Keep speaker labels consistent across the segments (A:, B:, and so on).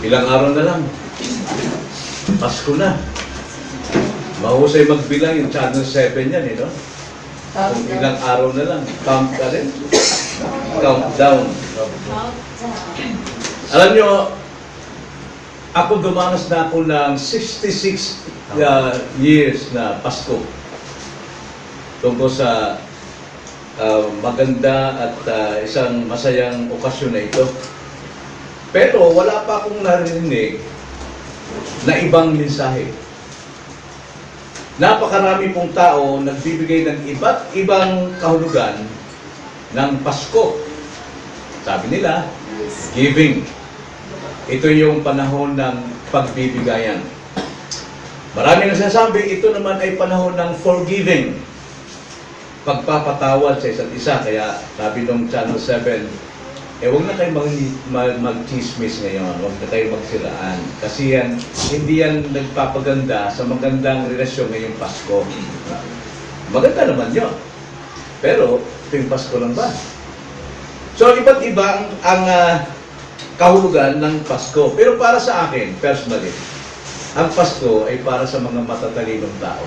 A: Ilang araw na lang. Pasko na. Mahusay magbilang yung Channel 7 yan, no? Kung ilang araw na lang. Count ka rin. Countdown. Alam nyo, ako dumanas na ako ng 66 years na Pasko. Tungkol sa maganda at isang masayang okasyon na ito. Pero wala pa akong narinig na ibang mensahe. Napakarami pong tao nagbibigay ng iba't ibang kahulugan ng Pasko. Sabi nila, giving. Ito yung panahon ng pagbibigayan. Marami nagsasabi, ito naman ay panahon ng forgiving. Pagpapatawad sa isa't isa. Kaya sabi nung Channel 7, huwag na kayo mag-chismis ngayon, huwag na kayo magsiraan. Kasi yan, hindi yan nagpapaganda sa magandang relasyon ngayong Pasko. Maganda naman yun. Pero, ito yung Pasko lang ba? So, iba't iba ang kahulugan ng Pasko. Pero para sa akin, personally, ang Pasko ay para sa mga matatalinong tao.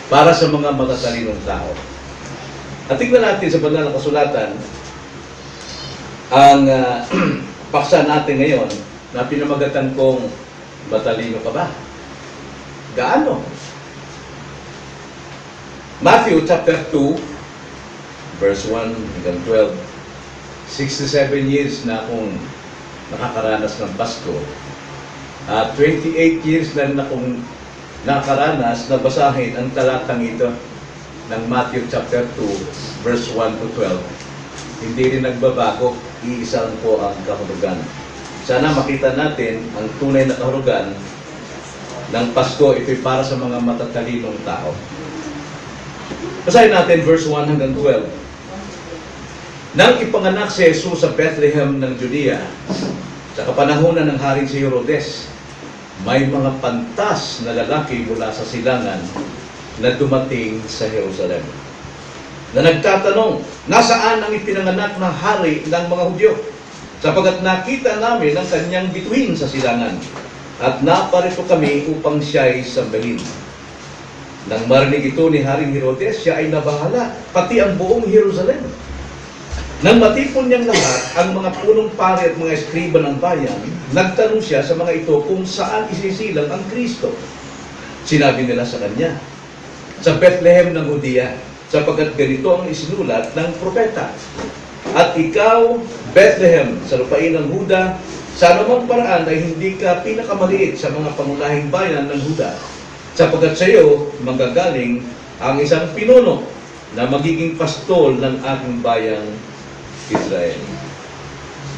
A: Para sa mga matatalinong tao. At tingnan natin sa banal na kasulatan, ang paksa natin ngayon na pinamagatan kong matalino ka ba? Gaano? Matthew chapter 2 verse 1 hanggang 12. 67 years na akong nakakaranas ng Pasko. 28 years na rin akong nakaranas na basahin ang talatang ito ng Matthew chapter 2 verse 1 to 12. Hindi rin nagbabago. Iisang po ang kahulugan. Sana makita natin ang tunay na kahulugan ng Pasko. Ito'y para sa mga matatalinong tao. Basahin natin verse 1 hanggang 12. Nang ipanganak si Jesus sa Bethlehem ng Judea, sa kapanahunan ng Haring si Herodes, may mga pantas na lalaki mula sa silangan na dumating sa Jerusalem, na nagtatanong, nasaan ang ipinanganak na hari ng mga Hudyo? Sapagat nakita namin ang kanyang bituin sa silangan, at naparito kami upang siya'y sambahin. Nang marinig ito ni Haring Herodes, siya ay nabahala, pati ang buong Jerusalem. Nang matipon niyang lahat, ang mga punong pari at mga eskriba ng bayan, nagtanong siya sa mga ito kung saan isisilang ang Kristo. Sinabi nila sa kanya, sa Bethlehem ng Judea, sapagkat ganito ang isinulat ng propeta. At ikaw, Bethlehem, sa lupain ng Huda, sa anumang paraan ay hindi ka pinakamaliit sa mga pangunahing bayan ng Huda, sapagkat sa iyo manggagaling ang isang pinuno na magiging pastol ng aking bayang Israel.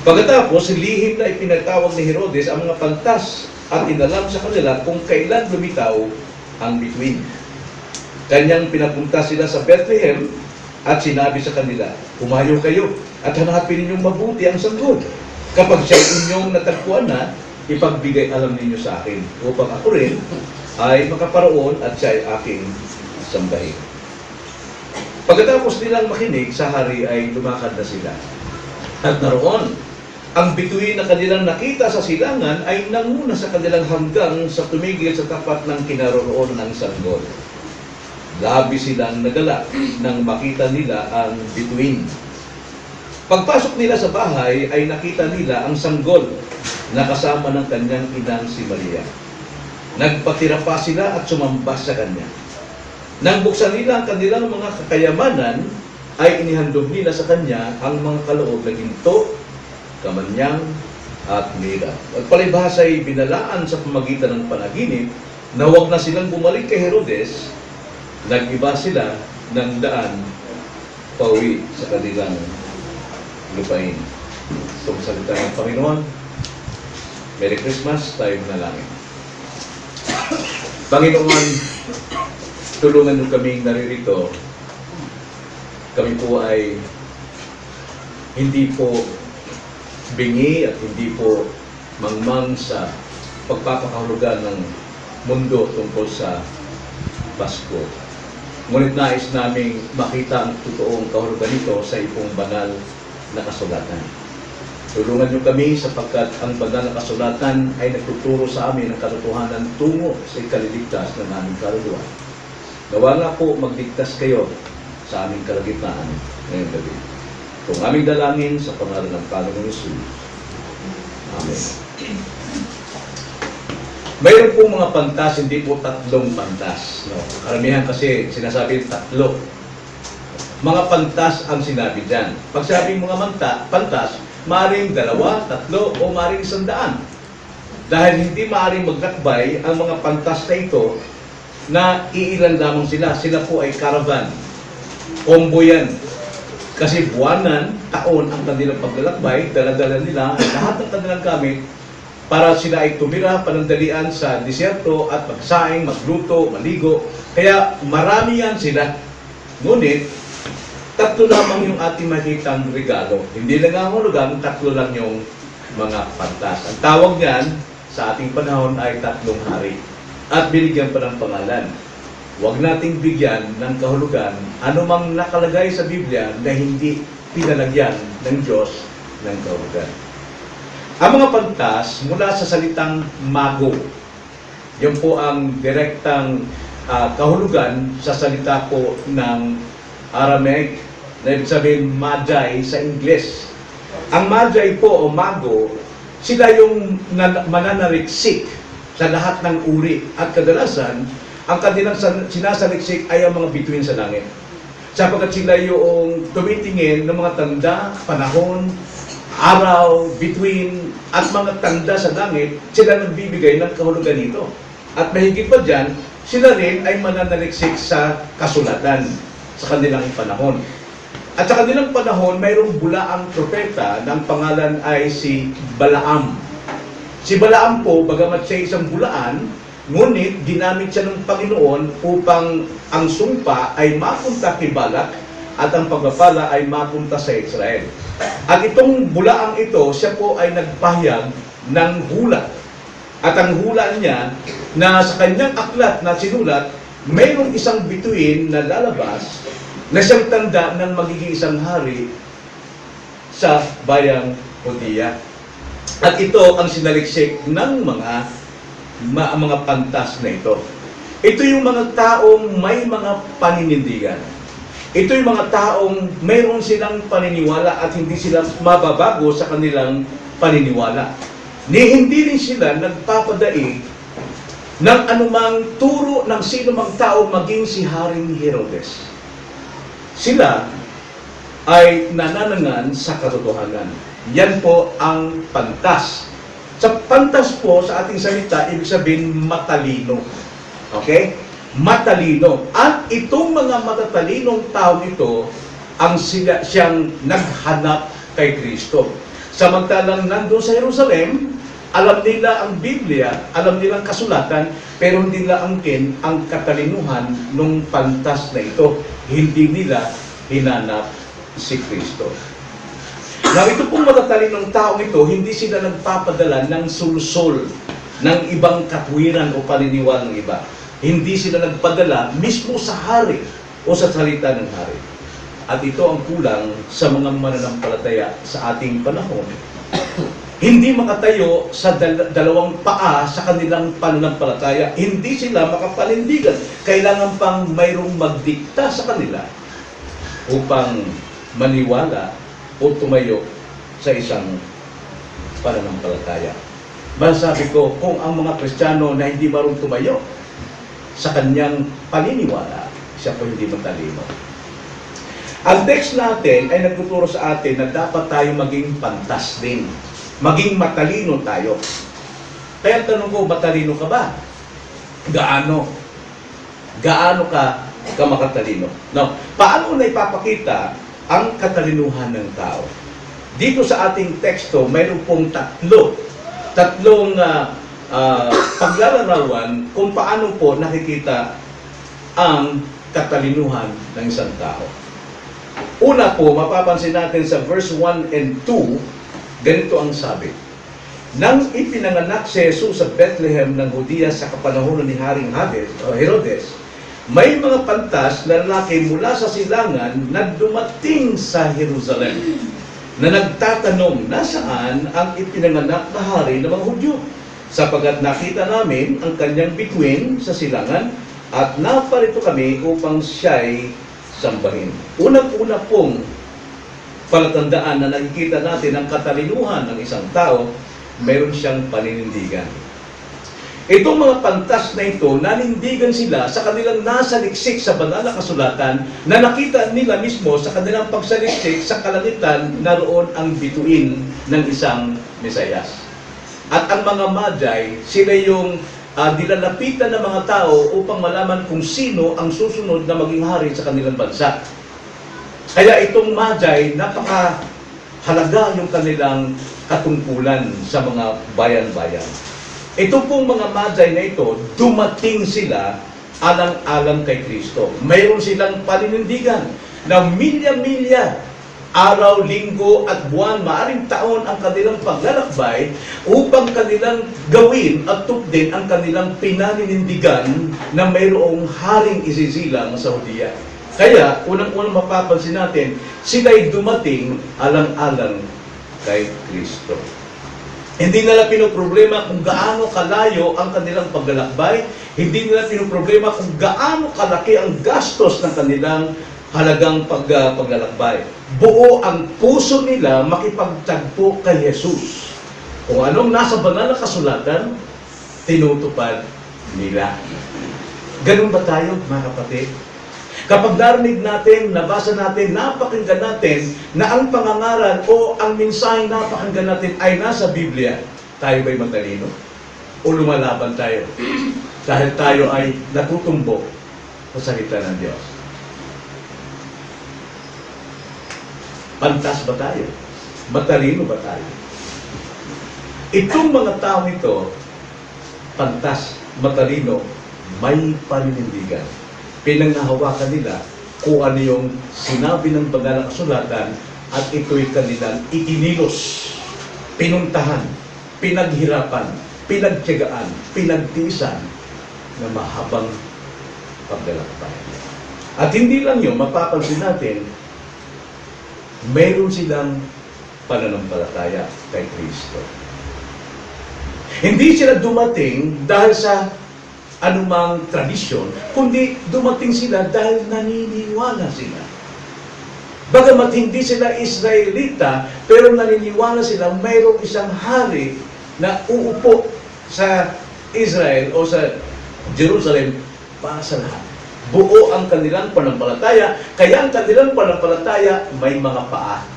A: Pagkatapos, lihim na ipinatawag ni Herodes ang mga pantas at inalam sa kanila kung kailan lumitaw ang bituin. Kanyang pinapunta sila sa Bethlehem at sinabi sa kanila, humayo kayo at hanapin ninyong mabuti ang sanggol. Kapag siya'y inyong natagpuan na, ipagbigay alam ninyo sa akin, upang ako rin ay makaparoon at siya'y aking sambahin. Pagkatapos nilang makinig, sa hari ay lumakad na sila. At naroon, ang bituin na kanilang nakita sa silangan ay nanguna sa kanilang hanggang sa tumigil sa tapat ng kinaroroon ng sanggol. Labi silang nagalak nang makita nila ang bituin. Pagpasok nila sa bahay ay nakita nila ang sanggol na kasama ng kanyang inang si Maria. Nagpatira pa sila at sumambas sa kanya. Nang buksan nila ang kanilang mga kakayamanan, ay inihandog nila sa kanya ang mga kaloob na ginto, kamanyang at mira. At palibhasa ay binalaan sa pamagitan ng panaginip na huwag na silang bumalik kay Herodes. Nag-iba sila ng daan pauwi sa kanilang lupain. Itong salita ng Panginoon. Merry Christmas, tayo manalangin. Panginoon, tulungan nyo kaming naririto. Kami po ay hindi po bingi at hindi po mangmang sa pagpapakahulugan ng mundo tungkol sa Pasko. Ngunit nais naming makita ang totoong kahulugan nito sa ipong banal na kasulatan. Tulungan niyo kami sapagkat ang banal na kasulatan ay nagtuturo sa amin ng katotohanan tungo sa ikaliligtas ng aming kaluluwa. Gawa nga po magligtas kayo sa aming kalagitnaan ngayong gabi. Kung aming dalangin sa pangalan ng Panginoong Hesus. Amen. Mayroon pong mga pantas, hindi po tatlong pantas. No? Karamihan kasi sinasabi tatlo. Mga pantas ang sinabi dyan. Pag sabing mga pantas, maaaring 2, 3, o maaaring 100. Dahil hindi maaaring maglakbay ang mga pantas na ito na iilan lamang sila. Sila po ay caravan. Combo yan. Kasi buwanan, taon ang kanilang paglalakbay, dala-dala nila lahat ng kanilang gamit para sila ay tumira panandalian sa disyerto at magsaing, magluto, maligo. Kaya marami yan sila. Ngunit, 3 lamang yung ating makitang regalo. Hindi lang ang hulugan, 3 lang yung mga pantas. Ang tawag niyan sa ating panahon ay 3 hari. At binigyan pa ng pangalan. Huwag nating bigyan ng kahulugan anumang nakalagay sa Biblia na hindi pinalagyan ng Diyos ng kahulugan. Ang mga pantas mula sa salitang mago. Yan po ang direktang kahulugan sa salita po ng Aramaic na ibig sabihin magi sa Ingles. Ang magi po o mago, sila yung mananaliksik sa lahat ng uri at kadalasan ang kanilang sinasaliksik ay ang mga bituin sa langit. Sapagkat sila yung tumitingin ng mga tanda, panahon, araw, bituin, at mga tanda sa langit, sila nagbibigay ng kahulugan nito. At mahigit pa dyan, sila rin ay mananaliksik sa kasulatan sa kanilang panahon. At sa kanilang panahon, mayroong bulaang propeta na ang pangalan ay si Balaam. Si Balaam po, bagamat siya isang bulaan, ngunit ginamit siya ng Panginoon upang ang sumpa ay mapunta kay Balak at ang pagpapala ay mapunta sa Israel. At itong bulaang ito, siya po ay nagpahayag ng hula. At ang hula niya, na sa kanyang aklat na sinulat, mayroong isang bituin na lalabas na siyang tanda ng magiging isang hari sa bayang Judea. At ito ang sinaliksik ng mga pantas na ito. Ito yung mga taong may mga paninindigan. Ito yung mga taong mayroon silang paniniwala at hindi sila mababago sa kanilang paniniwala. Hindi rin sila nagpapadaig ng anumang turo ng sino mang tao maging si Haring Herodes. Sila ay nananangan sa katotohanan. Yan po ang pantas. Sa pantas po, sa ating salita, ibig sabihin matalino. Okay? Matalino. At itong mga matatalinong tao ito, ang siyang naghanap kay Kristo. Samantalang nandun sa Jerusalem, alam nila ang Biblia, alam nila ang kasulatan, pero hindi nila angkin ang katalinuhan ng pantas na ito. Hindi nila hinanap si Kristo. Now, ito pong matatalinong taong ito, hindi sila nagpapadala ng sulsol ng ibang katwiran o paniniwala ng iba. Hindi sila nagpadala mismo sa hari o sa salita ng hari. At ito ang kulang sa mga mananampalataya sa ating panahon. Hindi makatayo sa dalawang paa sa kanilang pananampalataya. Hindi sila makapanindigan. Kailangan pang mayroong magdikta sa kanila upang maniwala o tumayo sa isang pananampalataya. Masasabi ko, kung ang mga Kristiyano na hindi marunong tumayo sa kanyang paniniwala, siya po hindi matalino. Ang text natin ay nagtuturo sa atin na dapat tayo maging pantas din. Maging matalino tayo. Kaya tanong ko, matalino ka ba? Gaano? Gaano ka makatalino? No. Paano na ipapakita ang katalinuhan ng tao? Dito sa ating teksto, mayroon pong tatlong paglalarawan kung paano po nakikita ang katalinuhan ng isang tao. Una po, mapapansin natin sa verse 1 and 2, ganito ang sabi. Nang ipinanganak si Jesus sa Bethlehem ng Judea sa kapanahonan ni Haring Herodes, may mga pantas na lalaki mula sa silangan na dumating sa Jerusalem. na nagtatanong nasaan ang ipinanganak na hari ng mga Hudyo, sapagat nakita namin ang kanyang bituin sa silangan at naparito kami upang siya'y sambahin. Unang-una pong palatandaan na nakikita natin ang katalinuhan ng isang tao, mayroon siyang paninindigan. Itong mga pantas na ito, nanindigan sila sa kanilang nasaliksik sa banal na kasulatan na nakita nila mismo sa kanilang pagsaliksik sa kalangitan naroon ang bituin ng isang Mesayas. At ang mga Magi, sila yung nilalapitan ng mga tao upang malaman kung sino ang susunod na maging hari sa kanilang bansa. Kaya itong Magi, napakahalaga yung kanilang katungkulan sa mga bayan-bayan. Ito pong mga Magi na ito, dumating sila alang-alang kay Kristo. Mayroon silang paninindigan na milya-milya, araw, linggo at buwan, maaring taon ang kanilang paglalakbay upang kanilang gawin at tupdin ang kanilang pinaninindigan na mayroong haring isisilang sa Hudiya. Kaya, unang-unang mapapansin natin, sila'y dumating alang-alang kay Kristo. Hindi nila pinoproblema kung gaano kalayo ang kanilang paglalakbay, hindi nila pinoproblema kung gaano kalaki ang gastos ng kanilang halagang paglalakbay. Buo ang puso nila makipagtagpo kay Jesus. Kung anong nasa banal na kasulatan, tinutupad nila. Ganun ba tayo, mga kapatid? Kapag narinig natin, nabasa natin, napakinggan natin na ang pangangaral o ang mensahe napakinggan natin ay nasa Biblia, tayo ba'y matalino? O lumalaban tayo? Dahil tayo ay natutumbok sa salita ng Diyos. Pantas ba tayo? Matalino ba tayo? Itong mga tao ito, pantas, matalino, may paninindigan. Pinanghahawakan nila kung ano yung sinabi ng banal na kasulatan at ito'y kanilang ikinilos, pinuntahan, pinaghirapan, pinagtiyagaan, pinagtiisan na mahabang paglalakbay. At hindi lang yun, mapapansin natin, mayroon silang pananampalataya kay Kristo. Hindi sila dumating dahil sa anumang tradisyon, kundi dumating sila dahil naniniwala sila. Bagamat hindi sila Israelita, pero naniniwala sila mayroong isang hari na uupo sa Israel o sa Jerusalem para sa lahat. Buo ang kanilang panampalataya, kaya ang kanilang panampalataya may mga paa.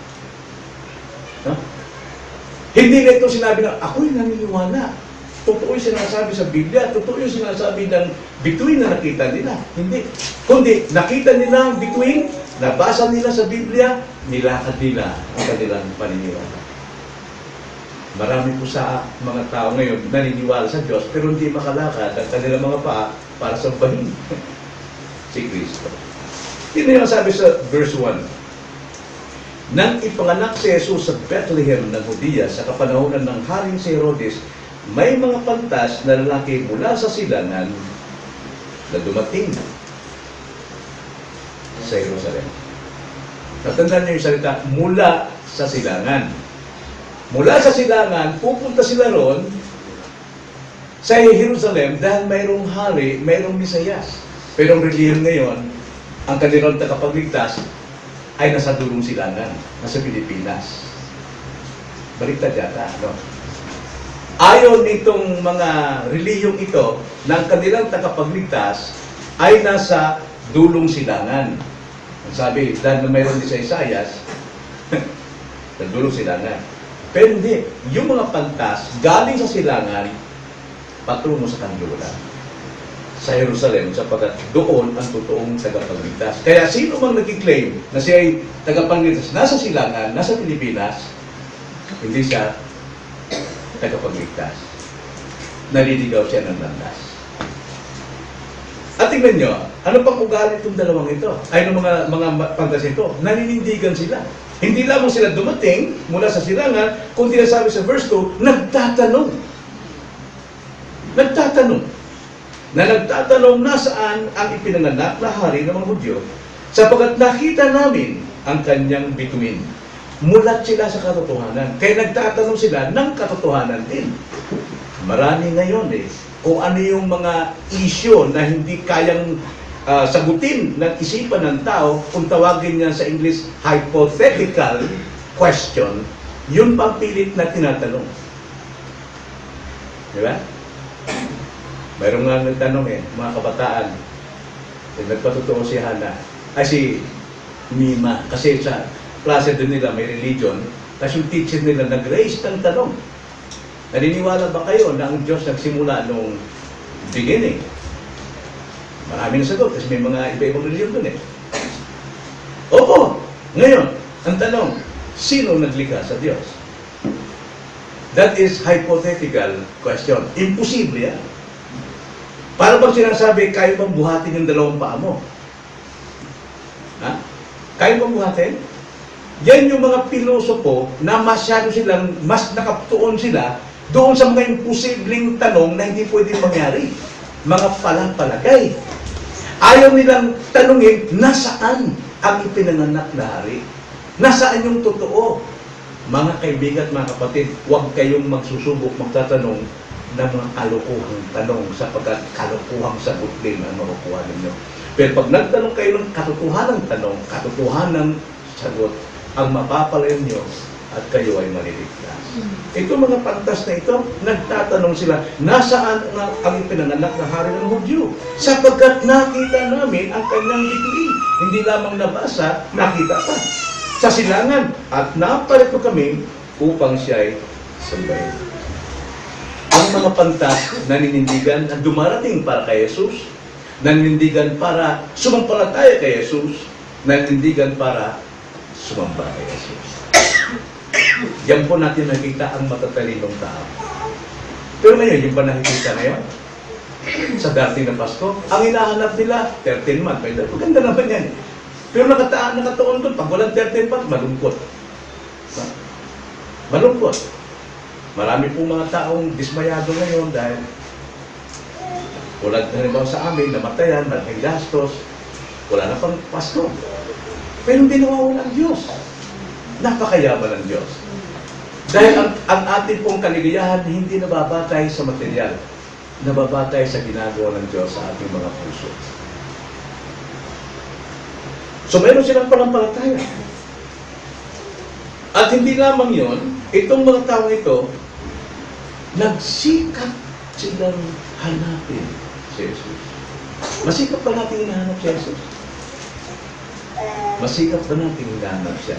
A: No? Hindi na ito sinabi na, ako'y naniniwala. Totoo yung sinasabi sa Biblia, totoo yung sinasabi ng bituin na nakita nila. Hindi. Kundi, nakita nila ang bituin, nabasa nila sa Biblia, nilakad nila ang kanilang paniniwala. Marami po sa mga tao ngayon naniniwala sa Diyos, pero hindi makalakad ang kanilang mga paa para sambahin si Kristo. Yun yung sabi sa verse 1. Nang ipanganak si Jesus sa Bethlehem ng Hudiya sa kapanahonan ng haring si Herodes, may mga pantas na lalaki mula sa silangan na dumating sa Jerusalem. Natandaan niyo yung salita, mula sa silangan. Mula sa silangan, pupunta sila ron sa Jerusalem dahil mayroong hari, mayroong Mesayas. Pero ang reliyon ngayon, ang kanilang tagapagligtas ay nasa dulong silangan, nasa Pilipinas. Baliktad yata, no? Ayon itong mga reliyong ito, ng kanilang tagapagligtas ay nasa dulong silangan. Ang sabi, dahil na mayroon din sa Isaias, sa dulong silangan. Pero hindi, yung mga pantas galing sa silangan, patungo sa kanluran, sa Jerusalem, sapagkat doon ang totoong tagapagligtas. Kaya sino mang nag-claim na siya ay tagapagligtas nasa silangan, nasa Pilipinas, hindi siya tagapagligtas. Naliligaw siya ng landas. At tingnan nyo, ano pang ugali itong dalawang ito? Ay, ng mga pantas ito, naninindigan sila. Hindi lamang sila dumating mula sa silangan, kundi sabi sa verse 2, nagtatanong. Nagtatanong. Na nagtatanong nasaan ang ipinanganak na hari ng mga Hudyo, sapagkat nakita namin ang kanyang bituin. mulat sila sa katotohanan. Kaya nagtatanong sila ng katotohanan din. Marami ngayon kung ano yung mga isyo na hindi kayang sagutin ng isipan ng tao, kung tawagin niya sa English, hypothetical question, yun pang pilit na tinatanong. Di ba? Mayroong nga nagtanong mga kabataan, nagpatotoo si Hana, si Mima, kasi sa klase din nila may religion, kasi yung teacher nila nag-raise ng tanong. Naniniwala ba kayo na ang Diyos nagsimula nung beginning? Marami na sagot, kasi may mga iba-ibang religion dun Opo! Ngayon, ang tanong, sino naglikha sa Diyos? That is hypothetical question. Imposible yan. Para bang sinasabi, kaya bang buhatin yung dalawang paa mo? Ha? Kaya bang buhatin? Yan yung mga pilosopo na masyado silang, mas nakatuon sila doon sa mga imposibleng tanong na hindi pwedeng mangyari. Mga palagay. Ayaw nilang tanungin, nasaan ang ipinanganak na hari? Nasaan yung totoo? Mga kaibigan at mga kapatid, huwag kayong magsusubok, magtatanong ng mga kalukuhang tanong sapagkat kalukuhang sagot din ang makukuha ninyo. Pero pag nagtanong kayo ng katotohanang tanong, katotohanang sagot, ang mapapalayan nyo at kayo ay maliligtas. Ito mga pantas na ito, nagtatanong sila, nasaan ang ipinanganak na hari ng Hudyo? Sapagkat nakita namin ang kanyang bituin. Hindi lamang nabasa, nakita pa. Sa silangan, at naparito kami upang siya'y sambahin. Ang mga pantas naninindigan na dumarating para kay Jesus, naninindigan para sumampalataya kay Jesus, naninindigan para sumamba kay Jesus. Yan po natin nakita ang matatalinong tao. Pero ngayon, yung ba nakikita ngayon? Sa dating na Pasko, ang hinahanap nila, 13 months. Maganda naman yan. Pero nakataon doon, pag walang 13 months, malungkot. Malungkot. Marami po mga taong dismayado ngayon dahil wala na sa amin, namatayan, malaking gastos, wala na pang Pasko. Pero hindi nawawala ang Diyos. Napakayaman ang Diyos. Dahil ang ating pong kaligayahan hindi nababatay sa material, nababatay sa ginagawa ng Diyos sa ating mga puso. So meron silang panampalataya. At hindi lamang yon, itong mga tao ito, nagsikap silang hanapin si Jesus. Masikap ba natin hinahanap si Jesus? Masikap ba natin hinahanap siya?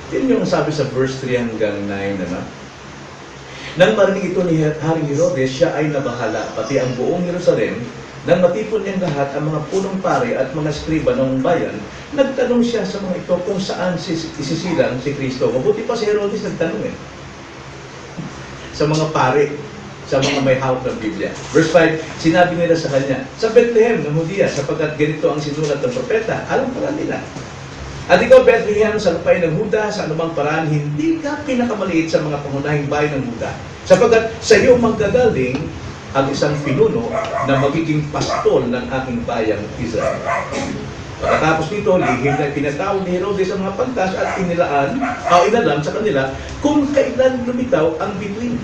A: Yun yung sabi sa verse 3 hanggang 9, Nang marinig ito ni Haring Herodes, siya ay nabahala, pati ang buong Jerusalem. Nang matipon niyang lahat ang mga punong pari at mga skriba ng bayan, nagtanong siya sa mga ito kung saan isisilang si Kristo. Mabuti pa si Herodes nagtanong sa mga pari, sa mga may hawak ng Biblia. Verse 5, sinabi nila sa kanya, sa Bethlehem ng Judea, sapagkat ganito ang sinulat ng propeta, alam pala nila. At ikaw, Bethlehem, sa lupain ng Huda, sa anumang paraan, hindi ka pinakamaliit sa mga pangunahing bayan ng Huda. Sapagkat sa iyo manggagaling ang isang pinuno na magiging pastol ng aking bayang Israel. Pagkatapos nito, lihim na pinatawag ni Herodes ang mga pantas at inalam sa kanila kung kailan lumitaw ang bituin.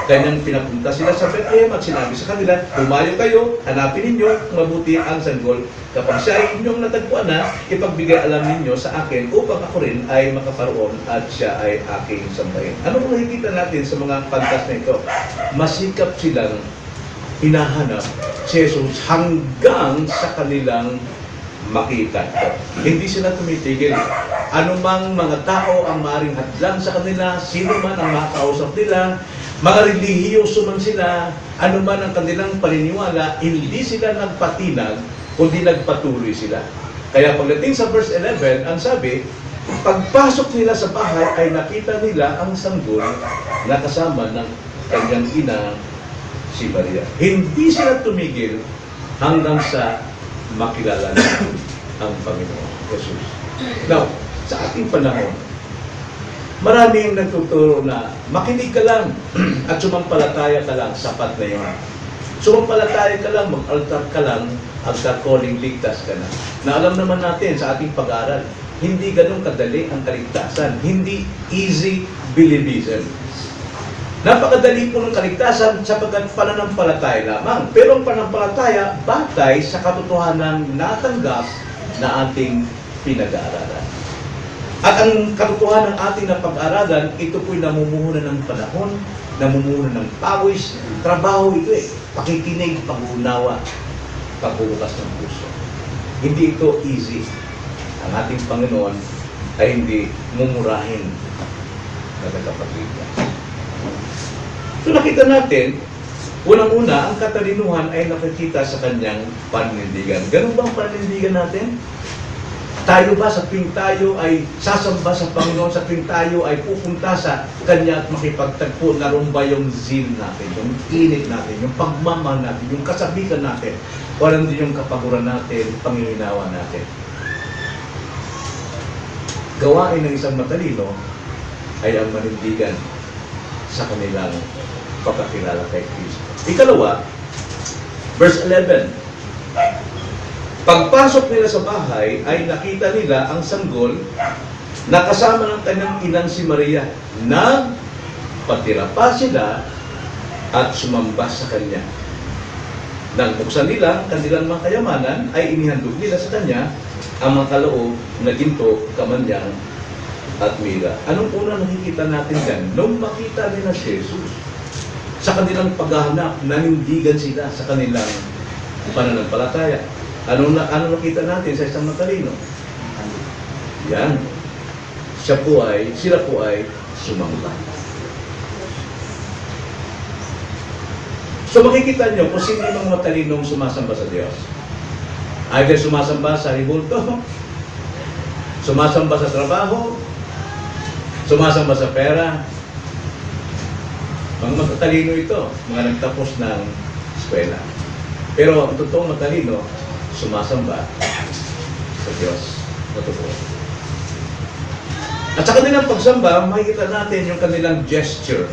A: Kanyang pinapunta sila sa Bethlehem at sinabi sa kanila, humayo kayo, hanapin ninyo mabuti ang sanggol. Kapag siya ay inyong natagpuan na, ipagbigay alam ninyo sa akin upang ako rin ay makaparoon at siya ay aking sambahin. Ano kung nakikita natin sa mga pantas na ito? Masikap silang hinahanap si Jesus hanggang sa kanilang makita ito. Hindi sila tumitigil. Anumang mga tao ang maaaring hadlang sa kanila, sino man ang makausap nila, mga relihiyoso man sila, anuman ang kanilang paniniwala, hindi sila nagpatinag, kundi nagpatuloy sila. Kaya pagdating sa verse 11, ang sabi, pagpasok nila sa bahay ay nakita nila ang sanggol na kasama ng kanyang ina, si Maria. Hindi sila tumigil hanggang sa makilala na ang Panginoon Jesus. Now, sa ating panahon, maraming nagtuturo na makinig ka lang at sumampalataya ka lang, sapat na yun. Sumampalataya ka lang, mag-altar ka lang, altar calling, ligtas ka na. Na alam naman natin sa ating pag-aaral, hindi ganun kadali ang kaligtasan. Hindi easy believism. Napakadali po ng kaligtasan sapagkat pananampalataya lamang. Pero ang pananampalataya batay sa katotohanan natanggap na ating pinag-aaralan. At ang katotohanan ng ating napag-aaralan, ito po'y namumuhunan ng panahon, namumuhunan ng pawis, trabaho ito eh. Pakikinig, pag-uunawa, pagbubukas ng puso. Hindi ito easy. Ang ating Panginoon ay hindi mumurahin na tagapagligtas. So nakita natin, unang-una, ang katalinuhan ay nakikita sa kanyang paninindigan. Ganun ba ang paninindigan natin? Tayo ba sa tuwing tayo ay sasamba sa Panginoon, sa tuwing tayo ay pupunta sa Kanya at makipagtagpo, naroon ba yung zeal natin, yung init natin, yung pagmamahal natin, yung kasabikan natin, walang din yung kapaguran natin, panginginawa natin. Gawain ng isang matalino ay ang manindigan sa kanilang pagkakilala kay Kristo. Ikalawa, verse 11. Pagpasok nila sa bahay, ay nakita nila ang sanggol na kasama ng kanyang inang si Maria. Nagpatira pa sila at sumamba sa kanya. Nang buksan nila ang kanilang mga kayamanan, ay inihandog nila sa kanya ang mga kaloob na ginto, kamanyang at mira. Anong una nakikita natin dyan? Nung makita nila si Jesus, sa kanilang paghahanap, nanindigan sila sa kanilang pananampalataya. Ano nakita natin sa isang matalino? Yan. Sila po ay sumamba. So makikita nyo kung sino yung mga matalinong sumasamba sa Diyos. Either sumasamba sa ribulto, sumasamba sa trabaho, sumasamba sa pera. Mga matatalino ito, mga nagtapos ng eskwela. Pero ang totoong matalino, sumasamba sa Diyos na totoo. At sa kanilang pagsamba, makikita natin yung kanilang gesture.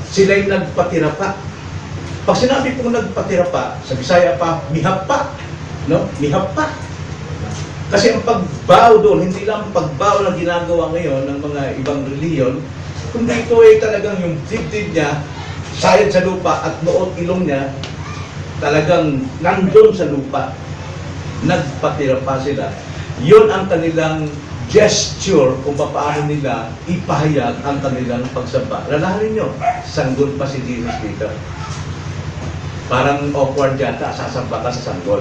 A: Sila'y nagpatira pa. Pag sinabi pong nagpatira pa, sa Bisaya pa, mihapa. No? Mihapa. Kasi ang pagbaw doon, hindi lang pagbaw na ginagawa ngayon ng mga ibang reliyon, kundi ito ay talagang yung dibdib niya, sayad sa lupa at noon ilong niya, talagang nandun sa lupa. Nagpatira pa sila. Yun ang kanilang gesture kung paano nila ipahayag ang kanilang pagsamba. Lalahanin nyo, sanggol pa si Jesus dito. Parang awkward yata, sasamba ka sa sanggol.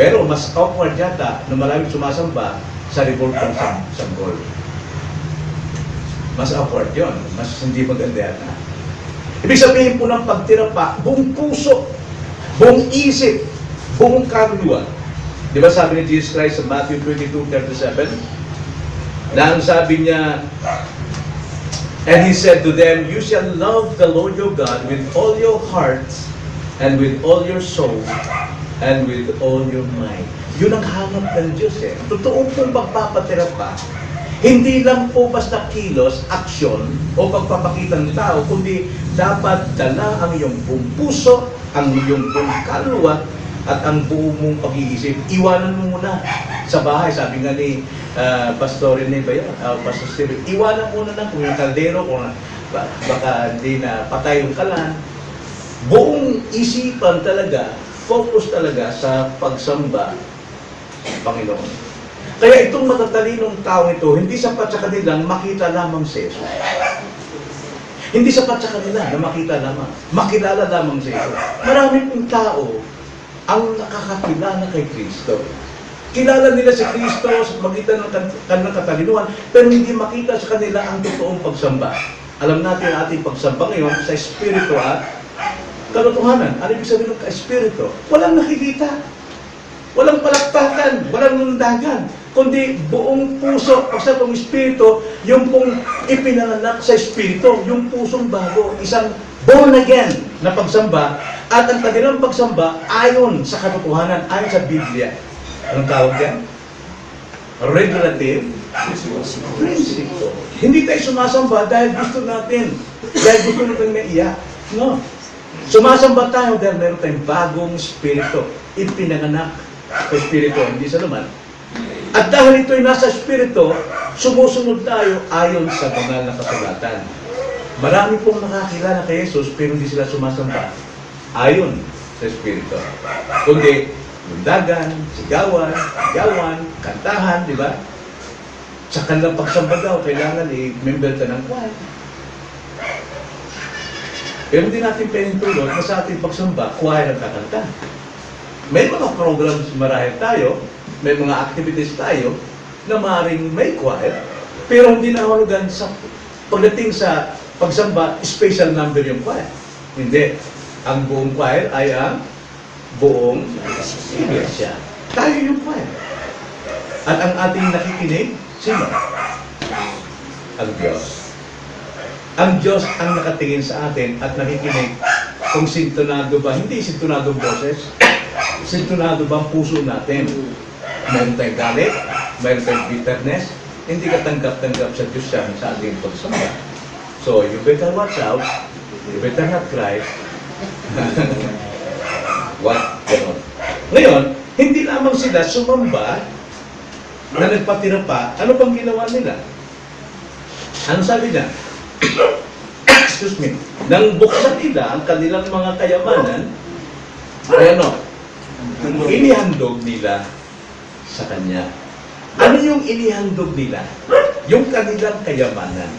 A: Pero mas awkward yata na maraming sumasamba sa revoltong sanggol. Mas awkward yun. Mas hindi maganda yata. Ibig sabihin po ng pagtira pa, buong puso, buong isip, buong kaluluwa. Di ba sabi ni Jesus Christ sa Matthew 22:37? Na ang sabi niya, and He said to them, you shall love the Lord your God with all your heart, and with all your soul, and with all your mind. Yun ang hanap ng Diyos eh. Totoo pong magpapatira pa. Hindi lang po basta kilos, aksyon, o pagpapakita ng tao, kundi dapat dala ang iyong buong puso, ang iyong buong kaluluwa, at ang buong mong pag-iisip. Iwanan mo muna sa bahay. Sabi nga ni Pastor Rene ba yun? Pastor Steve, iwanan muna lang kung yung kaldero, kung baka hindi na patay yung kalan. Buong isipan talaga, focus talaga sa pagsamba sa Panginoon. Kaya itong matatalinong tao ito, hindi sapat sa kanilang makita lamang si Jesus. Hindi sapat sa kanila na makita lamang, makilala lamang si Jesus. Marami pong tao ang nakakakilala kay Kristo. Kilala nila si Kristo sa magitan ng kanilang katalinuhan, pero hindi makita sa kanila ang totoong pagsamba. Alam natin ang ating pagsamba ngayon sa Espiritu at katotohanan. Ano ibig sabihin ng ka-Espiritu? Walang nakikita. Walang palakpakan, walang lundagan, kundi buong puso, basta itong Espiritu, yung pong ipinanganak sa Espiritu, yung pusong bago, isang born again na pagsamba, at ang kanilang pagsamba ayon sa katotohanan, ayon sa Biblia. Anong tawag yan? Regulative principle. Hindi tayo sumasamba dahil gusto natin, naiyak. No. Sumasamba tayo dahil meron tayong bagong Espiritu. Ipinanganak sa Espiritu, hindi sa laman, At dahil ito'y nasa Espiritu, sumusunod tayo ayon sa banal na kasulatan. Marami pong nakakilala kay Jesus pero hindi sila sumasamba ayon sa Espiritu. Kundi, lundagan, sigawan, kantahan, di ba? Sa kanilang pagsamba daw, kailangan i-member ka ng choir. Pero hindi natin pinintulot na sa ating pagsamba, choir ang kakanta. May mga programs marahil tayo, may mga activities tayo na maaaring may choir, pero hindi nahulugan sa pagdating sa pagsamba, special number yung choir. Hindi. Ang buong choir ay ang buong iglesia. Tayo yung choir. At ang ating nakikinig, sino? Ang Diyos. Ang Diyos ang nakatingin sa atin at nakikinig kung sintonado ba, hindi sintonado boses, sintonado ba ang puso natin. Mayroon tayong galit, mayroon tayong bitterness, hindi ka tanggap-tanggap sa Diyos yan sa ating pagsamba. So, you better watch out, you better not cry. What? Ganon. Ngayon, hindi lamang sila sumamba na nagpatira pa, ano pang ginawa nila? Ano sabi niya? Excuse me. Nang buksan nila ang kanilang mga kayamanan, ay ano? Inihandog nila sa Kanya. Ano yung inihandog nila? Yung kanilang kayamanan.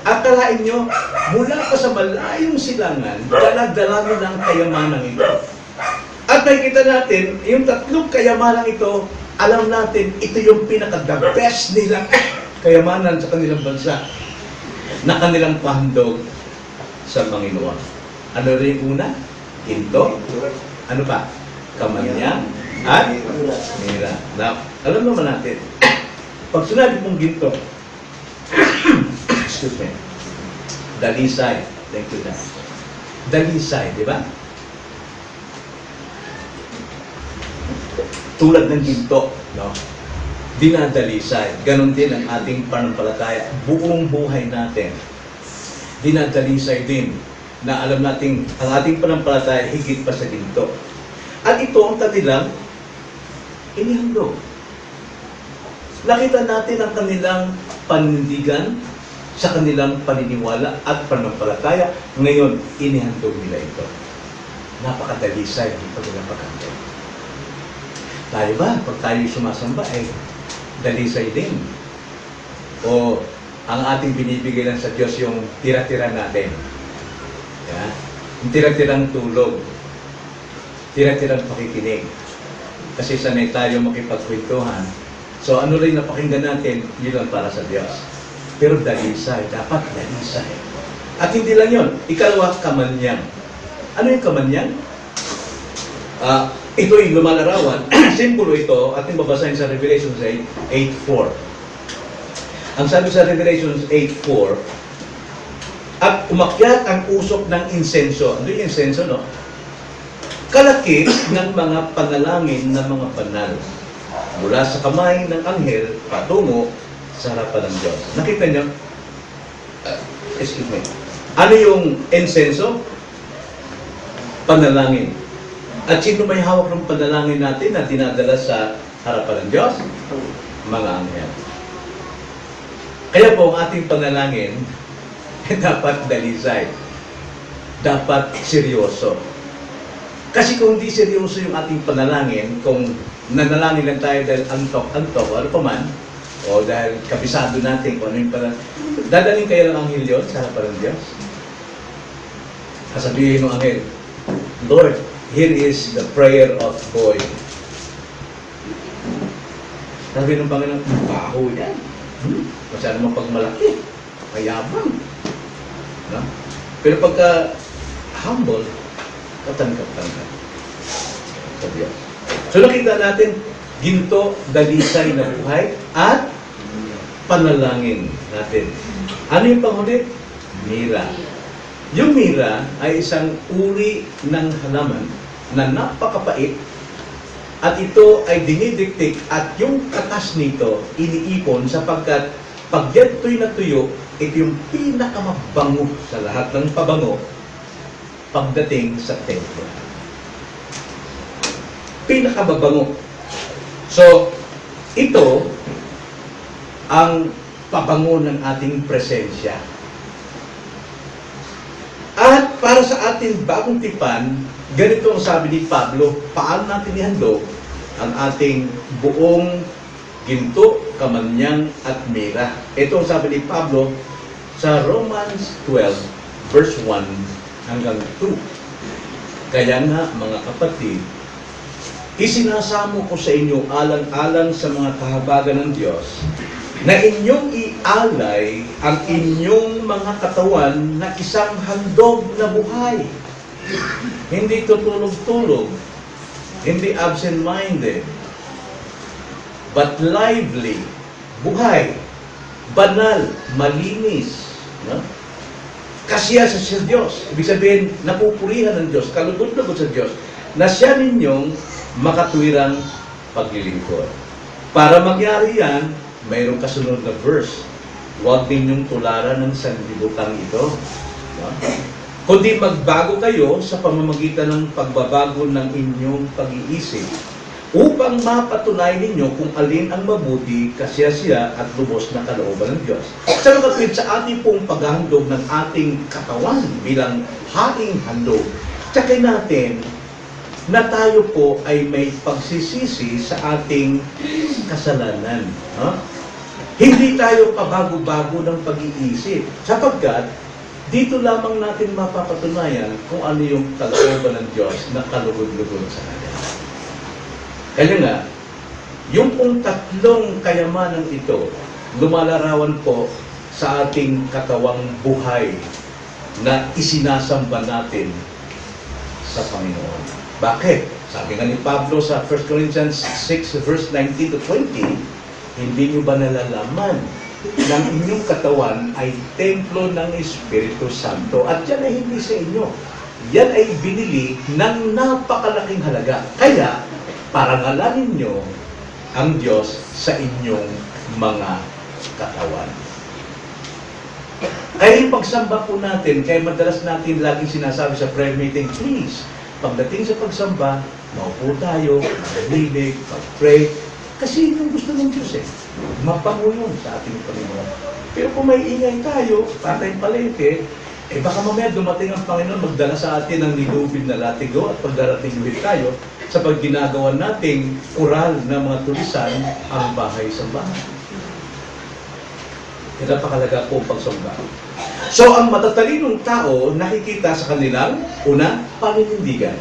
A: Akalain nyo, mula pa sa malayong silangan, dala-dala nila ang kayamanan ito. At nakikita natin, yung tatlong kayamanan ito, alam natin, ito yung pinaka-the best nilang kayamanan sa kanilang bansa na kanilang pahandog sa Panginoon. Ano rin una? Ginto. Ano pa? Kamanyang at mira. Now, alam naman natin, pag sinabi mong ginto, excuse me, dalisay. Thank you, Dan. Dalisay, di ba? Tulad ng ginto, no? Dinadalisay. Ganon din ang ating pananampalataya. Buong buhay natin. Dinadalisay din na alam natin ang ating pananampalataya higit pa sa ginto. At ito ang kanilang inihandog. Nakita natin ang kanilang panindigan sa kanilang paniniwala at pananampalataya. Ngayon, inihandog nila ito. Napakadalisay ng kanilang paghandog. Tayo ba? Pag tayo sumasamba, dalisay din. O ang ating binibigay lang sa Diyos yung tira-tira natin. Yeah? Yung tira-tirang tulog. Tira-tirang pakikinig. Kasi sanay tayo makipagkwentuhan. So ano rin napakinggan natin, yun lang para sa Diyos. Pero dalisay, dapat dalisay. At hindi lang yun. Ikalawa, kamanyang. Ano yung kamanyang? Ito yung lumalarawan. Simbolo ito, ating babasahin sa Revelation 8:4. Ang sabi sa Revelation 8:4, at umakyat ang usok ng insenso. Ano yung insenso, no? Kalakip ng mga panalangin ng mga banal mula sa kamay ng anghel patungo sa harapan ng Diyos. Nakita niyo? Excuse me. Ano yung insenso? Panalangin. At sino may hawak ng panalangin natin na dinadala sa harapan ng Diyos? Mga anghel. Kaya po ang ating panalangin dapat dalisay. Dapat seryoso. Kasi kung hindi seryoso yung ating panalangin, kung nanalangin lang tayo dahil antok, ano pa man, o dahil kabisado natin kung ano yung panalangin, dadaling kayo ng anghel yun sa harapan ng Diyos? Kasabihin ng anghel, Lord, here is the prayer of boy. Sabi ng Panginoon, baho yan. Masyado mong pagmalaki. Mayabang. No? Pero pagka humble, katanggap-tanggap sa Diyos. So nakita natin, ginto, dalisay na buhay, at panalangin natin. Ano yung panghuli? Mira. Yung mira ay isang uri ng halaman na napakapait at ito ay dinidiktik at yung katas nito iniipon sapagkat pag yan to'y natuyo, ito yung pinakamabango sa lahat ng pabango pagdating sa templo. Pinakamabango. So, Ito ang pabango ng ating presensya. At para sa ating bagong tipan, ganito ang sabi ni Pablo, paano natin ihandog ang ating buong ginto, kamanyang at mira. Ito ang sabi ni Pablo sa Romans 12, verse 1 hanggang 2. Kaya nga, mga kapatid, isinasamo ko sa inyo alang-alang sa mga kahabagan ng Diyos na inyong ialay ang inyong mga katawan na isang handog na buhay. Hindi tutulog-tulog, hindi absent-minded, but lively, buhay, banal, malinis, no? Kasiya sa Diyos. Ibig sabihin, napupurihan ng Diyos, kalugod-lugod sa Diyos, na siya ninyong makatwirang paglilingkod. Para mangyari yan, mayroong kasunod na verse. Huwag ninyong tularan ng sanlibutan ito. No? Kundi magbago kayo sa pamamagitan ng pagbabago ng inyong pag-iisip upang mapatunayan ninyo kung alin ang mabuti, kasiyasiya at lubos na kalooban ng Diyos. Sa kapatid, sa ating pong paghahandog ng ating katawan bilang hating handog, tsakay natin na tayo po ay may pagsisisi sa ating kasalanan. No? Hindi tayo pabago-bago ng pag-iisip, sapagkat dito lamang natin mapapatunayan kung ano yung kalooban ng Diyos na kalugod-lugod sa Kanya. Kaya nga, yung pong tatlong kayamanan ito, lumalarawan po sa ating katawang buhay na isinasamba natin sa Panginoon. Bakit? Sabi nga ni Pablo sa 1 Corinthians 6 verse 19 to 20, hindi nyo ba nalalaman ng inyong katawan ay templo ng Espiritu Santo at yan ay hindi sa inyo. Yan ay binili ng napakalaking halaga. Kaya, parangalanin nyo ang Diyos sa inyong mga katawan. Kaya yung pagsamba po natin, kaya madalas natin laging sinasabi sa prayer meeting, please, pagdating sa pagsamba, maupo tayo, maglilig, mag-pray, kasi yun yung gusto ng Diyos eh. Mapango yun sa ating Panginoon. Pero kung may ingay tayo, patay palengke, baka mamaya dumating ang Panginoon, magdala sa atin ng nilubid na latigo at pagdarating ulit tayo sa pagginagawa nating kural na mga tulisan ang bahay sa bahay. Kaya napakalaga po ang pagsamba. So, ang matatalinong tao nakikita sa kanilang, una, paninindigan.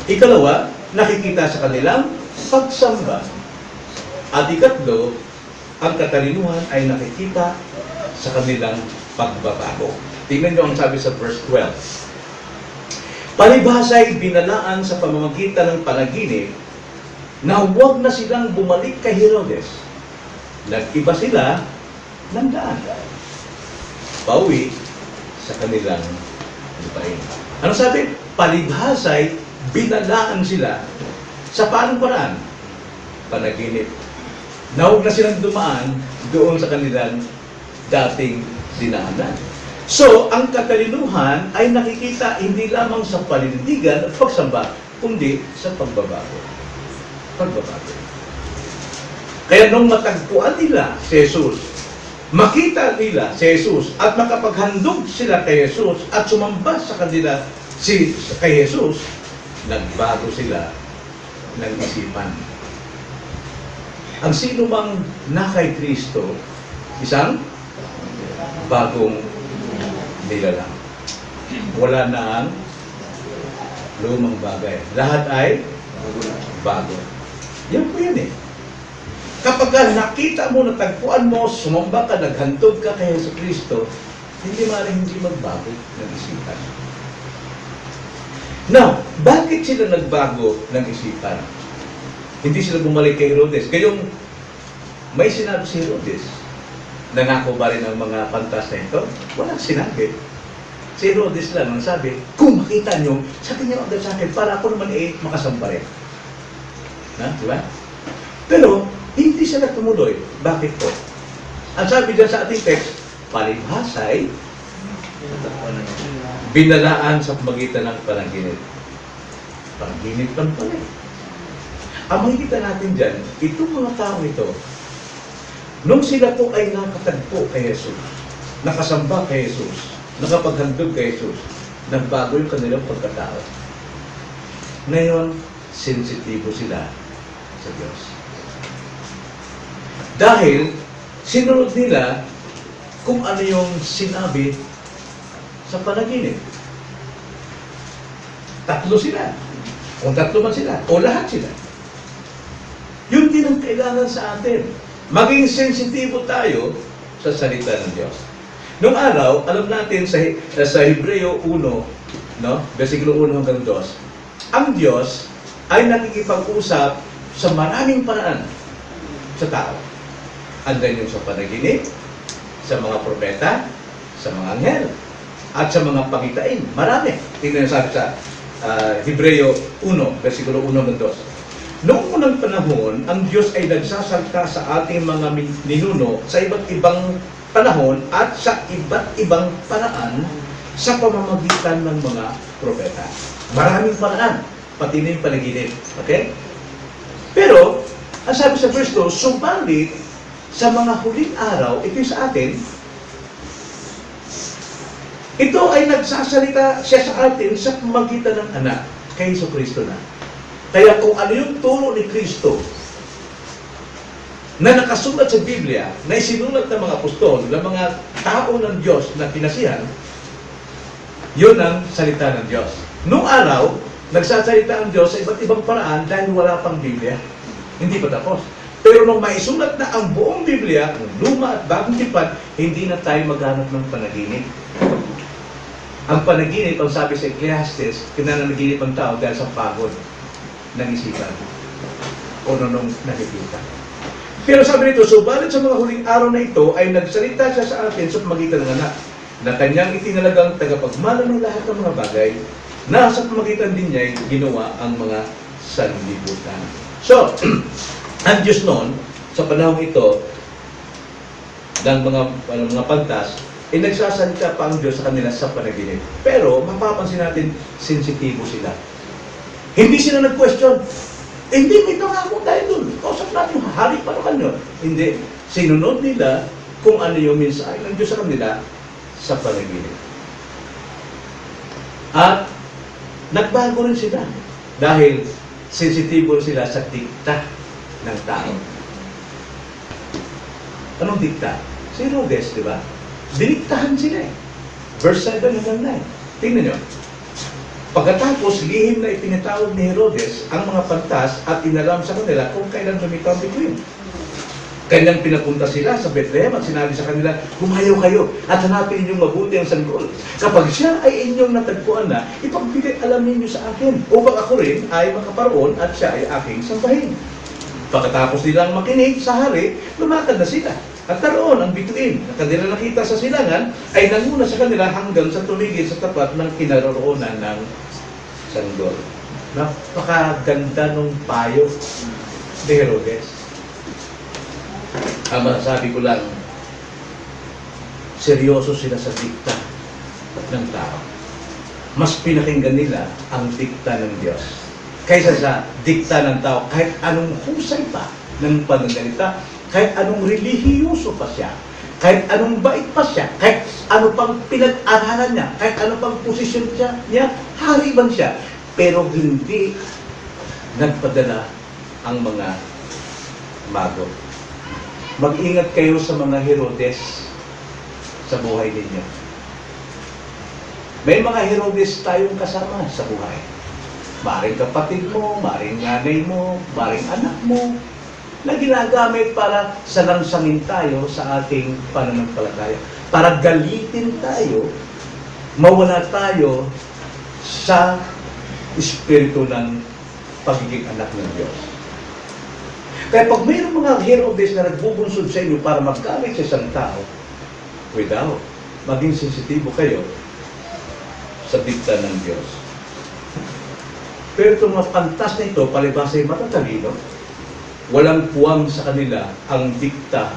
A: Ikalawa, nakikita sa kanilang pagsamba. At ikatlo, ang katalinuhan ay nakikita sa kanilang pagbabago. Tingnan nyo ang sabi sa verse 12. Palibhasa'y binalaan sa pamamagitan ng panaginip na huwag na silang bumalik kay Herodes. Nag-iba sila ng daan. Pauwi sa kanilang lupain. Ano sabi? Palibhasa'y binalaan sila sa paanong paraan? Panaginip. Na huwag na silang dumaan doon sa kanilang dating dinaanan. So, ang katalinuhan ay nakikita hindi lamang sa paninindigan at pagsamba, kundi sa pagbabago. Pagbabago. Kaya nung matagpuan nila si Jesus, makita nila si Jesus at makapaghandog sila kay Jesus at sumamba sa kanila kay Jesus, nagbago sila ng isipan. Ang sino mang na kay Kristo, isang bagong nilalang. Wala na ang lumang bagay. Lahat ay bago. Yan po yan eh. Kapag nakita mo, natagpuan mo, sumamba ka, naghantog ka kay Yesu Kristo, hindi maaaring hindi magbago ng isipan. Now, bakit sila nagbago ng isipan? Hindi sila bumalik kay Herodes. Gayong may sinabi si Herodes, nangako ba rin ang mga pantas na ito? Walang sinabi. Si Herodes lang ang sabi, kung makita nyo, sabi niyo agad sa akin, para ako naman makasamba rin. Diba? Pero, hindi sila tumuloy. Bakit po? Ang sabi dyan sa ating text, palibhasa'y binalaan sa pamagitan ng panaginip. Panaginip lang pala eh. Ang makikita natin dyan, itong mga tao ito, nung sila po ay nakatagpo kay Jesus, nakasamba kay Jesus, nakapaghandog kay Jesus, nagbago yung kanilang pagkatao. Ngayon, sensitibo sila sa Diyos. Dahil, sinunod nila kung ano yung sinabi sa panaginip. Tatlo sila. Kung tatlo man sila, o lahat sila. Yun din ang kailangan sa atin. Maging sensitibo tayo sa salita ng Diyos. Noong araw, alam natin sa Hebreo 1, no, versikulo 1 hanggang 2, ang Diyos ay nakikipag-usap sa maraming paraan sa tao. Andan yung sa panaginip, sa mga propeta, sa mga anghel, at sa mga pagitain. Marami. Tingnan yung sabi sa Hebreo 1, versikulo 1 hanggang 2. Noong unang panahon, ang Diyos ay nagsasalita sa ating mga ninuno sa iba't ibang panahon at sa iba't ibang paraan sa pamamagitan ng mga propeta. Maraming paraan, pati na yung panaginip. Okay? Pero, ang sabi sa verse 2, subalit sa mga huling araw, ito sa atin, ito ay nagsasalita siya sa atin sa pamamagitan ng anak, kay Jesucristo na. Kaya kung ano yung turo ni Kristo na nakasulat sa Biblia, na isinulat ng mga apostol, ng mga tao ng Diyos na pinasihan, yun ang salita ng Diyos. Noong araw, nagsasalita ang Diyos sa iba't ibang paraan dahil wala pang Biblia. Hindi pa tapos. Pero nung maisulat na ang buong Biblia, ang luma at bagong tipan, hindi na tayo maghanap ng panaginip. Ang panaginip, ang sabi sa Ecclesiastes, kinananaginip ang tao dahil sa pagod ng isipan o nung nakikita. Pero sabi nito, subalit sa mga huling araw na ito ay nagsalita siya sa atin sa pamagitan ng anak na kanyang itinalagang tagapagmana ng lahat ng mga bagay na sa pamagitan din niya ginawa ang mga sanlibutan. So, ang Diyos noon, sa panahon ito ng mga pantas, ay nagsasalita pa ang Diyos sa kanila sa panaginip. Pero, mapapansin natin, sensitibo sila. Hindi sila nag-question. Hindi, may nangako tayo dun. Kausap natin, hari pa naman yun. Hindi. Sinunod nila kung ano yung mensahe ng Diyos sa kanila sa panaginip. At nagbago rin sila. Dahil sensitibo sila sa dikta ng tao. Anong dikta? Si Herodes, di ba? Diniktahan sila eh. Verse 7 hanggang 9. Tingnan nyo. Pagkatapos, lihim na ipinatawag ni Herodes ang mga pantas at inalam sa kanila kung kailan lumitaw ang bituin. Kanyang pinapunta sila sa Bethlehem at sinabi sa kanila, humayaw kayo at hanapin ninyong mabuti ang sanggol. Kapag siya ay inyong natagpuan na, ipagpilit alam ninyo sa akin, upang ako rin ay makaparoon at siya ay aking sambahin. Pagkatapos nilang makinig sa hari, lumakad na sila. At taroon ang bituin na kanila nakita sa silangan ay nanguna sa kanila hanggang sa tumigil sa tapat ng kinaroroonan ng sanggol. Napakaganda ng payo ni Herodes. Ang masasabi ko lang, seryoso sila sa dikta ng tao. Mas pinakinggan nila ang dikta ng Diyos kaysa sa dikta ng tao. Kahit anong husay pa ng pananalita, kahit anong relihiyoso pa siya, kahit anong bait pa siya, kahit ano pang pinag-aralan niya, kahit ano pang posisyon niya, hari man siya, pero hindi nagpadala ang mga mago. Mag-ingat kayo sa mga Herodes sa buhay ninyo. May mga Herodes tayong kasama sa buhay. Maring kapatid mo, maring nanay mo, maring anak mo, na ginagamit para salangsangin tayo sa ating pananampalataya. Para galitin tayo, mawala tayo sa espiritu ng pagiging anak ng Diyos. Kaya pag mayroong mga Herodes na nagbubunsod sa inyo para magkamit sa isang tao, without, maging sensitibo kayo sa dikta ng Diyos. Pero itong mga pantas na ito, palibasa ay matatalino, walang puwang sa kanila ang dikta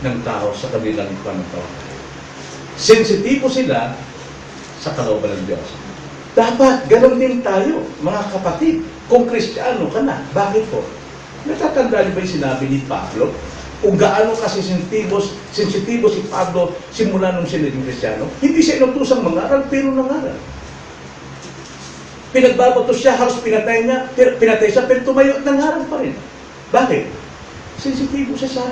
A: ng tao sa kanilang pananampalataya. Sensitibo sila sa kalooban ng Diyos. Dapat, ganoon din tayo, mga kapatid. Kung Kristiyano ka na, bakit po? Natatandaan niyo ba yung sinabi ni Pablo? Kung gaano kasi sensitibo si Pablo simula nung siya naging Kristiyano, hindi siya inutusang mangaral, pero nangaral. Pinagbabato siya, halos pinatay siya, pero tumayo at nangaral pa rin. Bakit? Sensitibo siya sa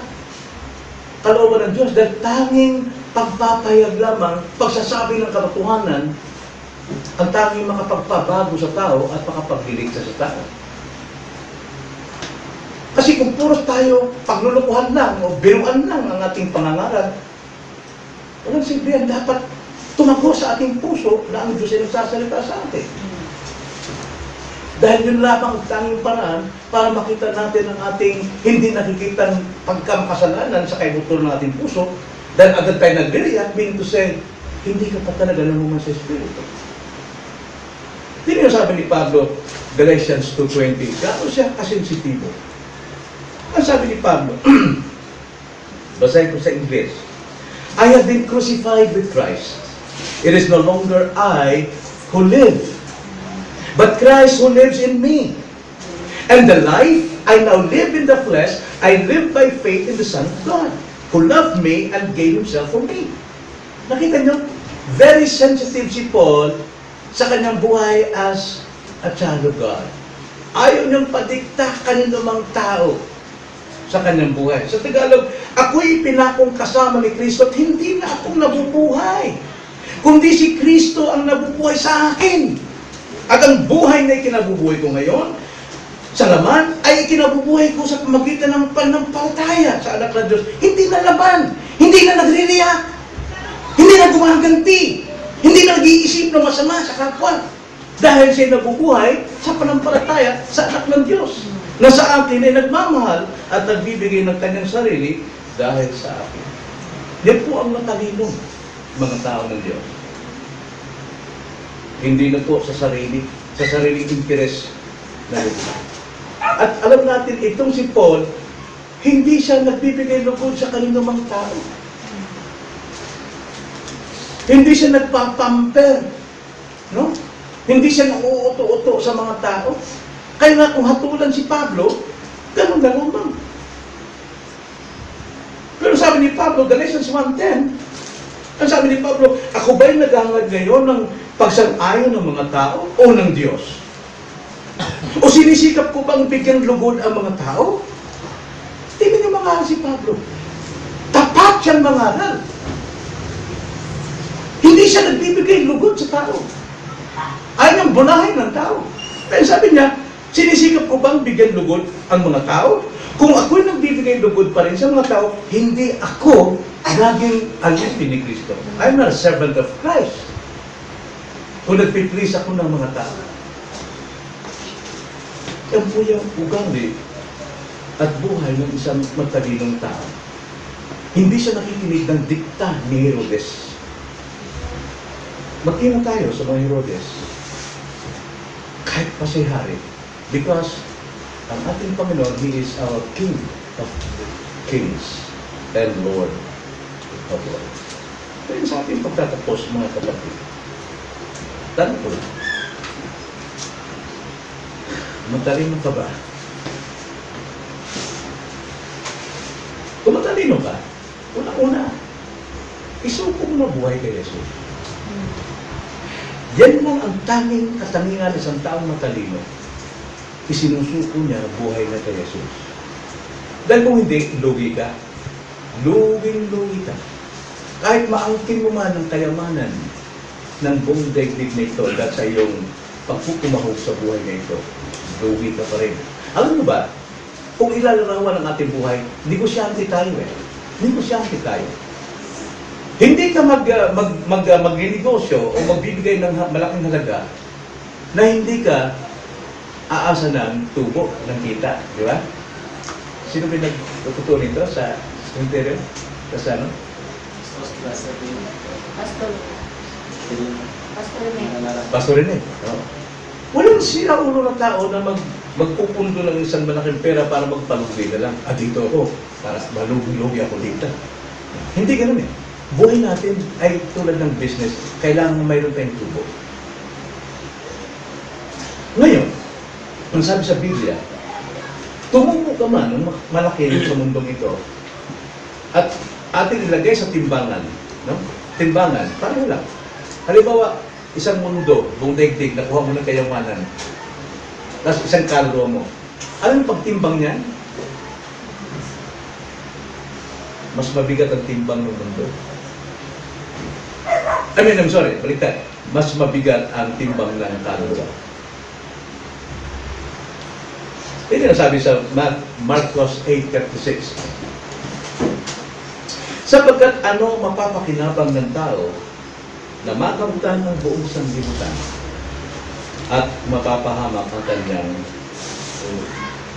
A: kalooban ng Diyos dahil tanging pagpapayag lamang, pagsasabi ng katotohanan, ang tanging makapagpabago sa tao at makapagliligtas sa tao. Kasi kung puros tayo paglulukuhan lang o biruan lang ang ating pangangaral, walang silbihan, dapat tumago sa ating puso na ang Diyos ay nagsasalita sa atin. Dahil yun lamang ang tanging paraan para makita natin ang ating hindi nakikitang pagkamakasalanan sa kaibutol ng ating puso, dahil agad tayo nag-react, meaning to say, hindi ka pa talaga namuman sa Espiritu. Hindi yung sabi ni Pablo, Galatians 2:20, gano'n siya kasensitibo. Ang sabi ni Pablo, basahin ko sa English, I have been crucified with Christ. It is no longer I who live, but Christ who lives in me. And the life I now live in the flesh, I live by faith in the Son of God, who loved me and gave Himself for me. Nakita niyo, very sensitive si Paul sa kanyang buhay as a child of God. Ayaw niyang padikta kanino mang tao sa kanyang buhay. Sa Tagalog, ako'y pinakong kasama ni Kristo at hindi na akong nabubuhay, kundi si Kristo ang nabubuhay sa akin. At ang buhay na ikinabubuhay ko ngayon, sa laman, ay ikinabubuhay ko sa pamagitan ng pananampalataya sa anak ng Diyos. Hindi na laman, hindi na nagre-react, hindi na gumaganti, hindi na nag-iisip ng masama sa kapwa. Dahil siya nabubuhay sa pananampalataya sa anak ng Diyos, na sa akin ay nagmamahal at nagbibigay ng kanyang sarili dahil sa akin. Yan po ang matalinong mga tao ng Diyos. Hindi na po sa sariling interes na lupa. At alam natin, itong si Paul, hindi siya nagbibigay lugod sa kanino mang tao. Hindi siya nagpapamper. No? Hindi siya nauuto-uto sa mga tao. Kaya nga kung hatulan si Pablo, ganun-ganun lang. Pero sabi ni Pablo, Galatians 1:10, ang sabi ni Pablo, ako ba'y naghangad ngayon ng pagsang-ayon ng mga tao o ng Diyos? O sinisikap ko bang bigyan lugod ang mga tao? Hindi niya mangaral si Pablo. Tapat siyang mangaral. Hindi siya nagbibigay lugod sa tao. Ayaw niyang bunahin ng tao. Kaya sabi niya, sinisikap ko bang bigyan lugod ang mga tao? Kung ako'y nagbibigay lugod pa rin sa mga tao, hindi ako naging alipin ni Kristo. I'm not a servant of Christ. Kung nagpiplease ako ng mga tao. Yan po yung ugali at buhay ng isang matalinong tao. Hindi siya nakikinig ng dikta ni Herodes. Magkina tayo sa mga Herodes. Kahit pa siya hari. Because ang ating Panginoon, He is our King of Kings and Lord of Lords. Kaya sa ating pagtatapos, mga kapatid, tanong ko lang, matalino ka ba? Kung matalino ka, una-una, isuko mo na buhay kay Jesus. Yan lang ang tanging katangingan ng isang taong matalino. Isinusuko niya buhay na kay Jesus. Dahil kung hindi, lugi ka. Luging-lugi ka. Kahit maangkin mo man ang kayamanan ng buong daigdig na ito dahil sa iyong pagpukumahog sa buhay na ito, lugi ka pa rin. Alam mo ba, kung ilalarawan ang ating buhay, negosyante tayo eh. Negosyante tayo. Hindi ka mag-negosyo o magbibigay ng malaking halaga na hindi ka aasa ng tubo ng kita. Di ba? Sino ba nagtututo nito sa interior? Sa ano? Pastor Rene. No? Walang sira ulo na tao na magpupundo ng isang malaking pera para magpalugi na lang. Dito ako. Para malugi-lugi ako dito. Hindi ganun eh. Buhay natin ay tulad ng business. Kailangan mayroon tayong tubo. Ngayon, ang sabi sa Biblia, tumungo ka man ng malaki sa mundong ito at ating ilagay sa timbangan. No? Timbangan, paano lang? Halimbawa, isang mundo, buong daigdig, nakuha mo ng kayamanan. Tapos isang kaluluwa mo. Ano yung pagtimbang niyan? Mas mabigat ang timbang ng mundo. I'm sorry, baliktad. Mas mabigat ang timbang ng kaluluwa. Ito yung sabi sa Marcos 8:36. Sapagkat ano mapapakinabang ng tao na makamtan ng buong sanlibutan at mapapahamak ang kanyang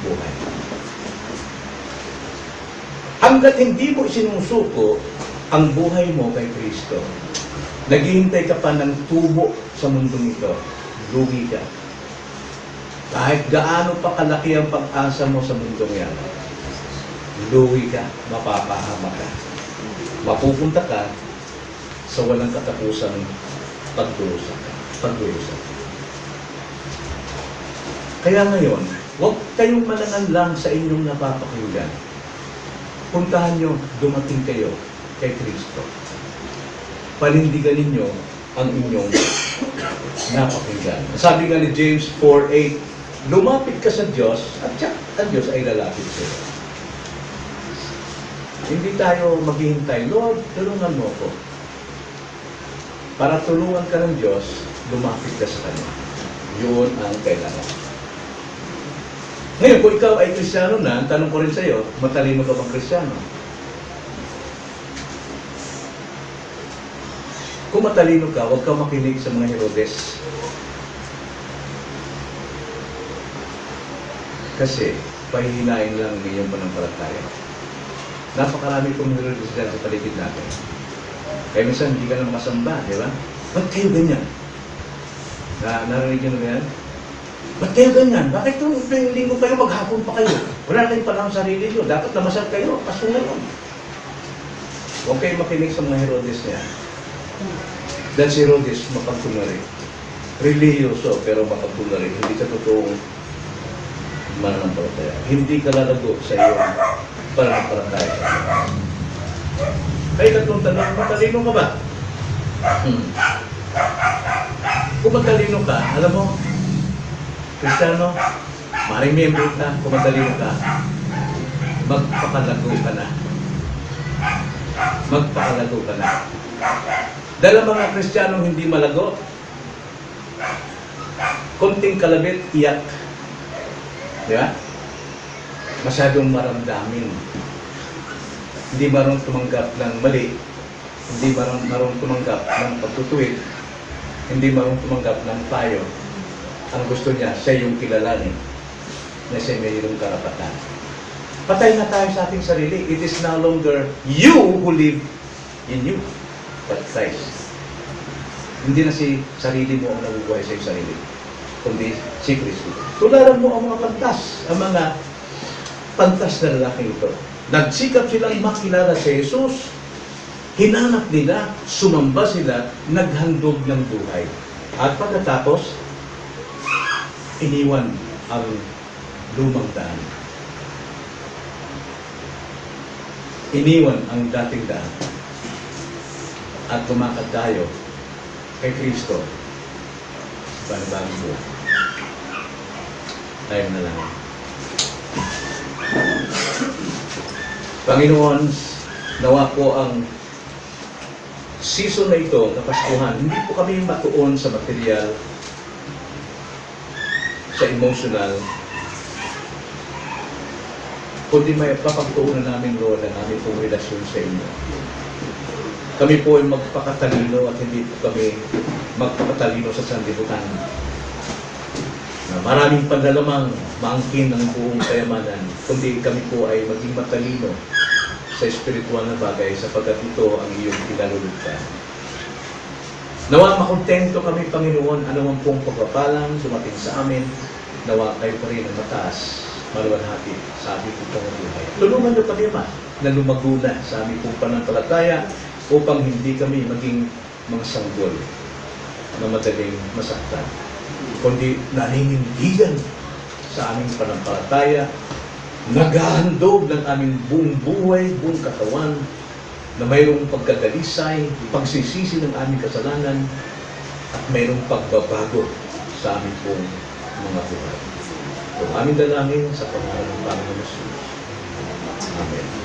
A: buhay. Hanggat hindi mo isinusuko ang buhay mo kay Kristo, naghihintay ka pa ng tubo sa mundong ito, lugi ka. Kahit gaano pa kalaki ang pag-asa mo sa mundong yan, lugi ka, mapapahamak ka. Mapupunta ka sa walang katapusang pagdurusa. Kaya ngayon, huwag kayong malangan lang sa inyong napapakinggan. Puntahan nyo, dumating kayo kay Kristo. Panindigan ninyo ang inyong napakinggan. Sabi nga ni James 4:8, lumapit ka sa Diyos at ang Diyos ay lalapit sa iyo. Hindi tayo maghihintay, Lord, tulungan mo ako. Para tulungan ka ng Diyos, lumapit ka sa Kanya. Yun ang kailangan. Ngayon, kung ikaw ay Kristiyano na, tanong ko rin sa iyo, matalino ka bang Kristiyano? Kung matalino ka, huwag ka makinig sa mga Herodes. Kasi, pahihinain lang ang iyong pananampalataya. Napakarami pong Herodes dyan sa paligid natin. Kaya minsan, hindi ka na makasamba, di ba? Ba't kayo ganyan? Narinig nyo na yan? Ba't kayo ganyan? Bakit kung linggo kayo, maghapon pa kayo? Wala kayong panahon sa sarili nyo. Dapat namasal kayo. Paso ngayon. Huwag kayo makinig sa mga Herodes niya. Dahil si Herodes, mapagkunwari. Religyoso, pero mapagkunwari. Hindi ka totoong mananampalataya. Hindi ka lalago sa iyong pananampalataya. Kaya tatlong tanong, matalino ka ba? Kung matalino ka, alam mo, Kristiyano, maring miyembro ka, kung matalino ka, magpakalago ka na. Magpakalago ka na. Dahil ang mga Kristiyanong hindi malago, konting kalabit, iyak. Di ba? Masyadong maramdamin. Hindi marunong tumanggap ng mali. Hindi marunong tumanggap ng pagtutuwid. Hindi marunong tumanggap ng payo. Ang gusto niya, siya yung kilalanin na siya mayroong karapatan. Patay na tayo sa ating sarili. It is no longer you who live in you, but Christ. Hindi na si sarili mo ang nabubuhay sa iyong sarili, kundi si Kristo. Tularan mo ang mga pantas na lalaki ito. Nagsikap silang makilala si Jesus, hinanap nila, sumamba sila, naghandog ng buhay. At pagkatapos, iniwan ang lumang daan. Iniwan ang dating daan. At lumakad tayo kay Kristo. Panibagong buhay. Tayo na lang. Panginoon, nawa po ang season na ito, na Paskuhan, hindi po kami matuon sa material, sa emotional, kundi may papagtuunan namin, Lord, ang aming pong relasyon sa inyo. Kami po ay magpakatalino at hindi po kami magpakatalino sa sanlibutan. Maraming panlalamang maangkin ng buong kayamanan, kundi kami po ay maging matalino sa espiritual na bagay sapagkat ito ang iyong pinalulugtan. Nawa makontento kami, Panginoon, anumang pong pagpapalang dumating sa amin, nawa kayo pa rin ang mataas, maluwalhati sa aming pong buhay. Tulungan niyo kami, Ma, na lumago na sa aming pong pananampalataya upang hindi kami maging mga sanggol na madaling masaktan. kundi naninindigan sa aming panampalataya, naghahandog ng aming buong buhay, buong katawan, na mayroong pagkadalisay, pagsisisi ng aming kasalanan, at mayroong pagbabago sa aming pong mga buhay. Kung aming dalangin sa pangalan ng Panginoon Jesus. Amen.